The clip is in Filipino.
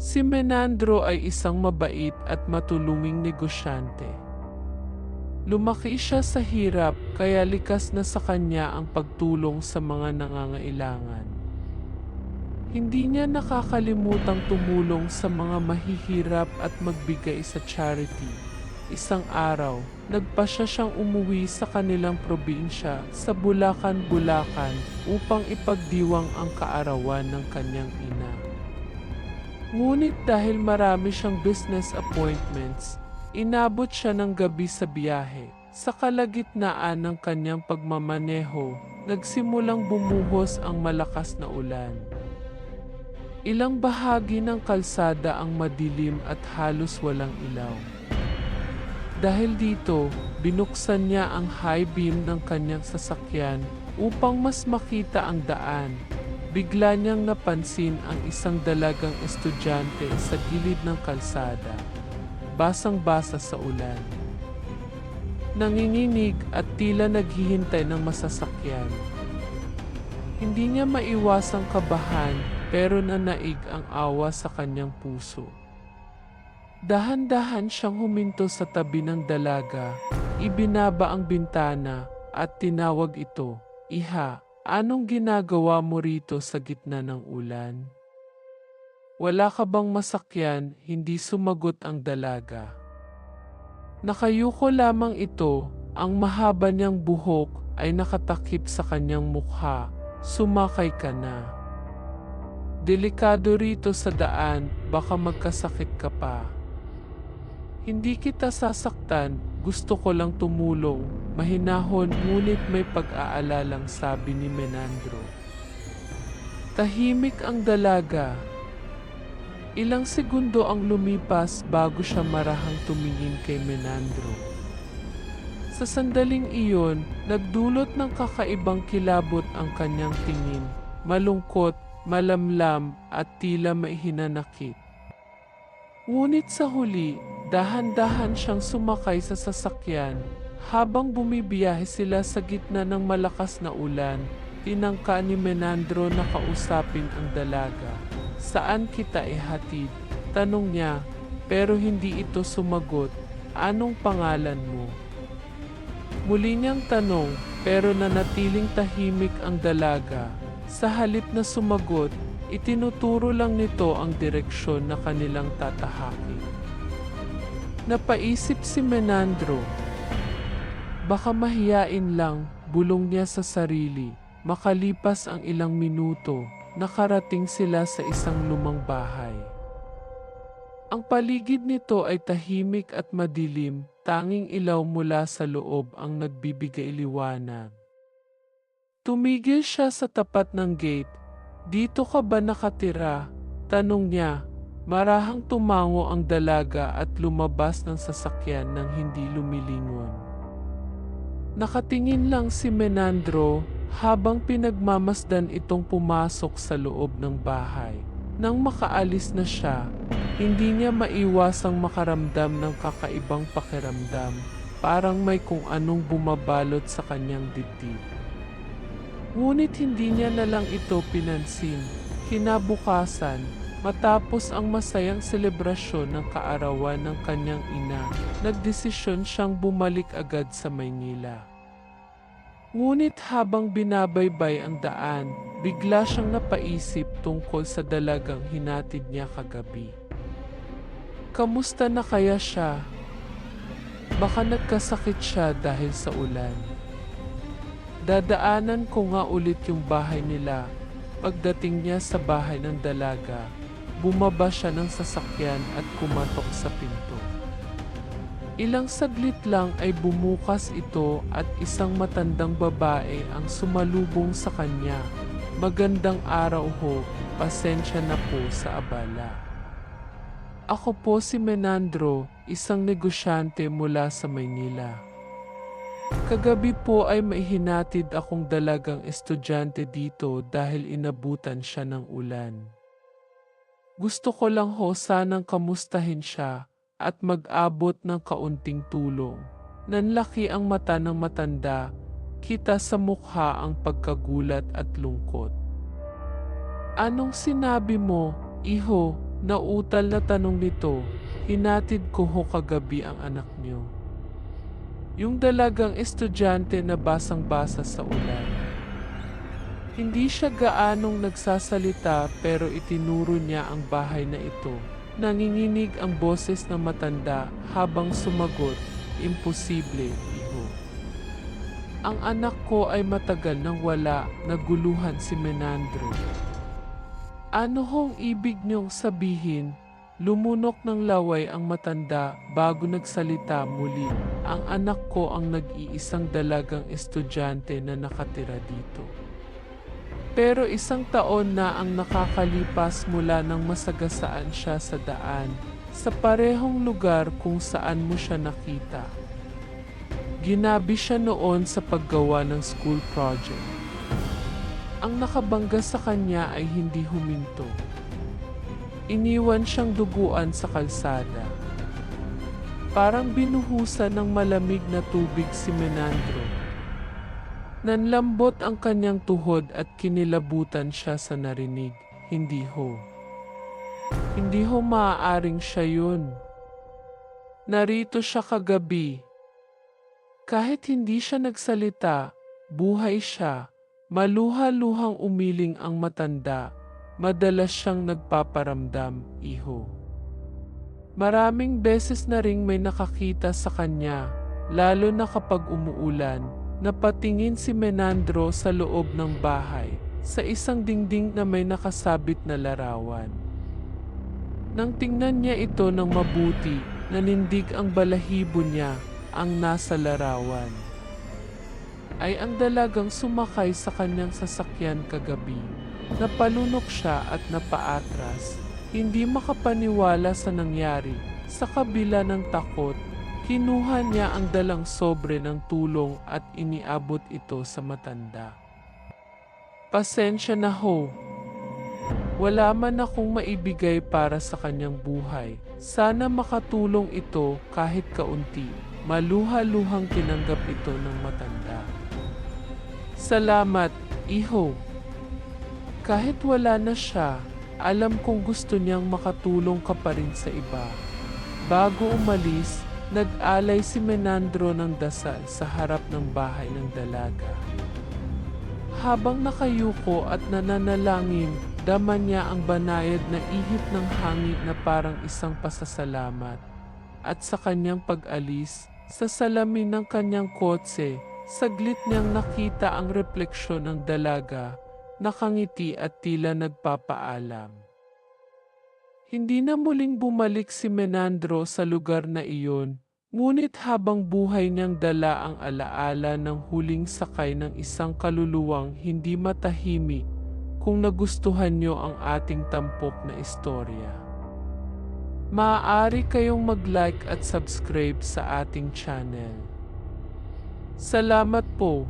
Si Menandro ay isang mabait at matulunging negosyante. Lumaki siya sa hirap kaya likas na sa kanya ang pagtulong sa mga nangangailangan. Hindi niya nakakalimutang tumulong sa mga mahihirap at magbigay sa charity. Isang araw, nagpasya siyang umuwi sa kanilang probinsya sa Bulacan, Bulacan upang ipagdiwang ang kaarawan ng kanyang ina. Ngunit dahil marami siyang business appointments, inabot siya ng gabi sa biyahe. Sa kalagitnaan ng kanyang pagmamaneho, nagsimulang bumuhos ang malakas na ulan. Ilang bahagi ng kalsada ang madilim at halos walang ilaw. Dahil dito, binuksan niya ang high beam ng kanyang sasakyan upang mas makita ang daan. Bigla niyang napansin ang isang dalagang estudyante sa gilid ng kalsada, basang-basa sa ulan. Nanginginig at tila naghihintay ng masasakyan. Hindi niya maiwasang kabahan pero nanaig ang awa sa kanyang puso. Dahan-dahan siyang huminto sa tabi ng dalaga, ibinaba ang bintana at tinawag ito, "Iha, anong ginagawa mo rito sa gitna ng ulan?" "Wala ka bang masakyan?" Hindi sumagot ang dalaga. Nakayuko lamang ito, ang mahaba niyang buhok ay nakatakip sa kanyang mukha. "Sumakay ka na. Delikado rito sa daan, baka magkasakit ka pa." "Hindi kita sasaktan, gusto ko lang tumulong." Mahinahon ngunit may pag-aalalang sabi ni Menandro. Tahimik ang dalaga. Ilang segundo ang lumipas bago siya marahang tumingin kay Menandro. Sa sandaling iyon, nagdulot ng kakaibang kilabot ang kanyang tingin, malungkot, malamlam at tila may hinanakit. Ngunit sa huli, dahan-dahan siyang sumakay sa sasakyan. Habang bumibiyahe sila sa gitna ng malakas na ulan, tinangka ni Menandro na kausapin ang dalaga. "Saan kita ihatid?" tanong niya, pero hindi ito sumagot. "Anong pangalan mo?" Muli niyang tanong, pero nanatiling tahimik ang dalaga. Sa halip na sumagot, itinuturo lang nito ang direksyon na kanilang tatahakin. Napaisip si Menandro. Baka mahiyain lang, bulong niya sa sarili. Makalipas ang ilang minuto, nakarating sila sa isang lumang bahay. Ang paligid nito ay tahimik at madilim, tanging ilaw mula sa loob ang nagbibigay liwanag. Tumigil siya sa tapat ng gate. "Dito ka ba nakatira?" tanong niya. Marahang tumango ang dalaga at lumabas ng sasakyan nang hindi lumilingon. Nakatingin lang si Menandro habang pinagmamasdan itong pumasok sa loob ng bahay. Nang makaalis na siya, hindi niya maiwasang makaramdam ng kakaibang pakiramdam, parang may kung anong bumabalot sa kanyang dibdib. Ngunit hindi niya na lang ito pinansin. Kinabukasan, matapos ang masayang selebrasyon ng kaarawan ng kanyang ina, nagdesisyon siyang bumalik agad sa Maynila. Ngunit habang binabaybay ang daan, bigla siyang napaisip tungkol sa dalagang hinatid niya kagabi. Kamusta na kaya siya? Baka nagkasakit siya dahil sa ulan. Dadaanan ko nga ulit yung bahay nila. Pagdating niya sa bahay ng dalaga, bumaba siya ng sasakyan at kumatok sa pinto. Ilang saglit lang ay bumukas ito at isang matandang babae ang sumalubong sa kanya. "Magandang araw ho, pasensya na po sa abala. Ako po si Menandro, isang negosyante mula sa Maynila. Kagabi po ay may hinatid akong dalagang estudyante dito dahil inabutan siya ng ulan. Gusto ko lang ho sanang kamustahin siya at mag-abot ng kaunting tulong." Nanlaki ang mata ng matanda, kita sa mukha ang pagkagulat at lungkot. "Anong sinabi mo, iho?" Nautal na tanong nito, hinatid ko ho kagabi ang anak niyo. Yung dalagang estudyante na basang-basa sa ulan. Hindi siya gaanong nagsasalita pero itinuro niya ang bahay na ito. Nanginginig ang boses ng matanda habang sumagot, imposible, iho. Ang anak ko ay matagal nang wala, naguluhan si Menandro. Ano hong ibig niyong sabihin? Lumunok ng laway ang matanda bago nagsalita muli. Ang anak ko ang nag-iisang dalagang estudyante na nakatira dito. Pero 1 taon na ang nakakalipas mula nang masagasaan siya sa daan, sa parehong lugar kung saan mo siya nakita. Ginabi siya noon sa paggawa ng school project. Ang nakabangga sa kanya ay hindi huminto. Iniwan siyang duguan sa kalsada. Parang binuhusan ng malamig na tubig si Menandro. Nanlambot ang kanyang tuhod at kinilabutan siya sa narinig. Hindi ho. Hindi ho maaaring siya yun. Narito siya kagabi. Kahit hindi siya nagsalita, buhay siya. Maluha-luhang umiling ang matanda. Madalas siyang nagpaparamdam, iho. Maraming beses na ring may nakakita sa kanya, lalo na kapag umuulan. Napatingin si Menandro sa loob ng bahay, sa isang dingding na may nakasabit na larawan. Nang tingnan niya ito ng mabuti, nanindig ang balahibo niya, ang nasa larawan ay ang dalagang sumakay sa kanyang sasakyan kagabi. Napalunok siya at napaatras, hindi makapaniwala sa nangyari. Sa kabila ng takot, kinuha niya ang dalang sobre ng tulong at iniabot ito sa matanda. Pasensya na ho. Wala man akong maibigay para sa kanyang buhay. Sana makatulong ito kahit kaunti. Maluha-luhang tinanggap ito ng matanda. Salamat, iho. Kahit wala na siya, alam kong gusto niyang makatulong ka pa rin sa iba. Bago umalis, nag-alay si Menandro ng dasal sa harap ng bahay ng dalaga. Habang nakayuko at nananalangin, dama niya ang banayad na ihip ng hangin na parang isang pasasalamat. At sa kanyang pag-alis, sa salamin ng kanyang kotse, saglit niyang nakita ang refleksyon ng dalaga, nakangiti at tila nagpapaalam. Hindi na muling bumalik si Menandro sa lugar na iyon, ngunit habang buhay niyang dala ang alaala ng huling sakay ng isang kaluluwang hindi matahimik. Kung nagustuhan niyo ang ating tampok na istorya, maaari kayong mag-like at subscribe sa ating channel. Salamat po.